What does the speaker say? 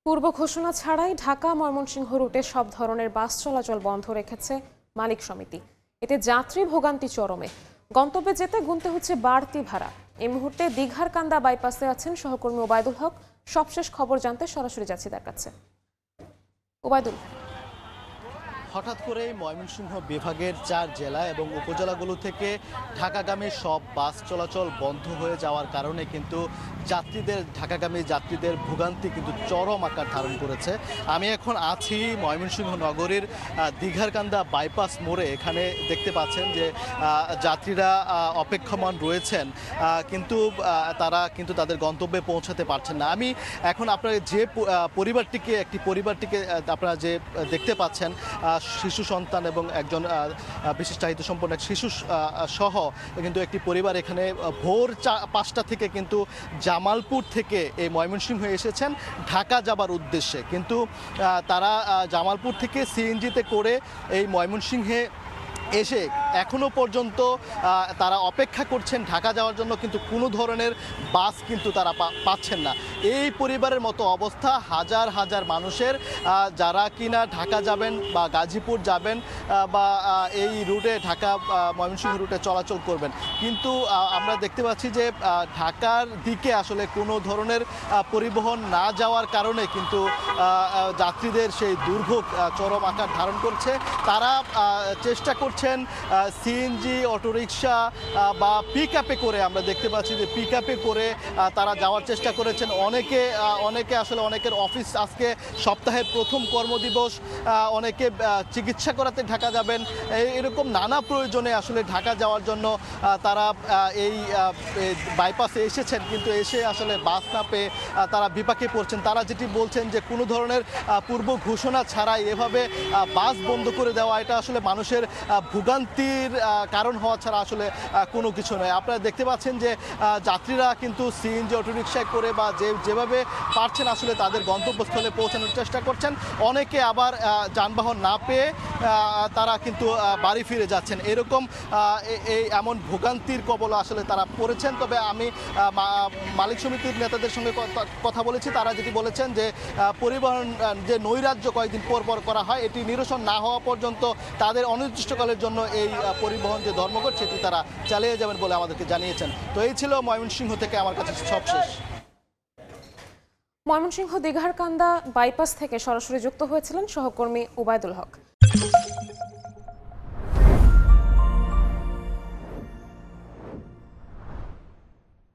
পূর্ব ঘোষণা ছাড়াই ঢাকা ময়মনসিংহ রুটে সব ধরনের বাস চলাচল বন্ধ রেখেছে মালিক সমিতি। এতে যাত্রী ভোগান্তি চরমে। গন্তব্যে যেতে গুনতে হচ্ছে বাড়তি ভাড়া। এই মুহূর্তে দীঘার কান্দা বাইপাসে আছেন সহকর্মী ওবায়দুল হক। সবশেষ খবর জানতে সরাসরি যাচ্ছি তার কাছে। ওবায়দুল, হঠাৎ করেই ময়মনসিংহ বিভাগের 4 জেলা এবং উপজেলাগুলো থেকে ঢাকাগামী সব বাস চলাচল বন্ধ হয়ে যাওয়ার কারণে কিন্তু ঢাকাগামী যাত্রীদের ভোগান্তি কিন্তু চরম আকার ধারণ করেছে। আমি এখন আছি ময়মনসিংহ নগরীর দীঘারকান্দা বাইপাস মোড়ে। এখানে দেখতে পাচ্ছেন যে যাত্রীরা অপেক্ষমান রয়েছেন, কিন্তু তারা কিন্তু তাদের গন্তব্যে পৌঁছাতে পারছেন না। আমি এখন আপনারা যে পরিবারটিকে আপনারা যে দেখতে পাচ্ছেন, শিশু সন্তান এবং একজন বিশেষ চাহিদা সম্পন্ন এক শিশু সহ কিন্তু একটি পরিবার এখানে ভোর 5টা থেকে কিন্তু জামালপুর থেকে এই ময়মনসিংহ এসেছেন ঢাকা যাবার উদ্দেশ্যে। কিন্তু তারা জামালপুর থেকে সিএনজিতে করে এই ময়মনসিংহে এসে এখনো পর্যন্ত তারা অপেক্ষা করছেন ঢাকা যাওয়ার জন্য, কিন্তু কোনো ধরনের বাস কিন্তু তারা পাচ্ছেন না। এই পরিবারের মতো অবস্থা হাজার হাজার মানুষের, যারা কিনা ঢাকা যাবেন বা গাজীপুর যাবেন বা এই রুটে ঢাকা ময়মনসিংহ রুটে চলাচল করবেন। কিন্তু আমরা দেখতে পাচ্ছি যে ঢাকার দিকে আসলে কোনো ধরনের পরিবহন না যাওয়ার কারণে কিন্তু যাত্রীদের সেই দুর্ভোগ চরম আকার ধারণ করছে। তারা চেষ্টা করছেন সিএনজি, অটোরিকশা বা পিকআপে করে, আমরা দেখতে পাচ্ছি যে পিকআপে করে তারা যাওয়ার চেষ্টা করেছেন। অনেকে আসলে অনেকের অফিস আজকে সপ্তাহের প্রথম কর্মদিবস, অনেকে চিকিৎসা করাতে ঢাকা যাবেন, এরকম নানা প্রয়োজনে আসলে ঢাকা যাওয়ার জন্য তারা এই বাইপাসে এসেছেন। কিন্তু এসে আসলে বাস না পেয়ে তারা বিপাকে পড়ছেন। তারা যেটি বলছেন যে কোনো ধরনের পূর্ব ঘোষণা ছাড়াই এভাবে বাস বন্ধ করে দেওয়া, এটা আসলে মানুষের ভোগান্তির কারণ হওয়া ছাড়া আসলে কোনো কিছু নয়। আপনারা দেখতে পাচ্ছেন যে যাত্রীরা কিন্তু সিএনজি, অটোরিকশায় করে বা যেভাবে পারছেন আসলে তাদের গন্তব্যস্থলে পৌঁছানোর চেষ্টা করছেন। অনেকে আবার যানবাহন না পেয়ে তারা কিন্তু বাড়ি ফিরে যাচ্ছেন। এমন ভোগান্তির কবলে আসলে তারা পড়েছেন। তবে আমি মালিক সমিতির নেতাদের সঙ্গে কথা বলেছি। তারা যেটি বলেছেন যে পরিবহন যে নৈরাজ্য কয়েকদিন পর করা হয়, এটি নিরসন না হওয়া পর্যন্ত তাদের অনির্দিষ্টকালের জন্য এই পরিবহন যে ধর্মঘট সেটি তারা চালিয়ে যাবেন বলে আমাদেরকে জানিয়েছেন। তো এই ছিল ময়মনসিংহ থেকে আমার কাছে সবশেষ। ময়মনসিংহ দীঘারকান্দা বাইপাস থেকে সরাসরি যুক্ত হয়েছিলেন সহকর্মী ওবায়দুল হক।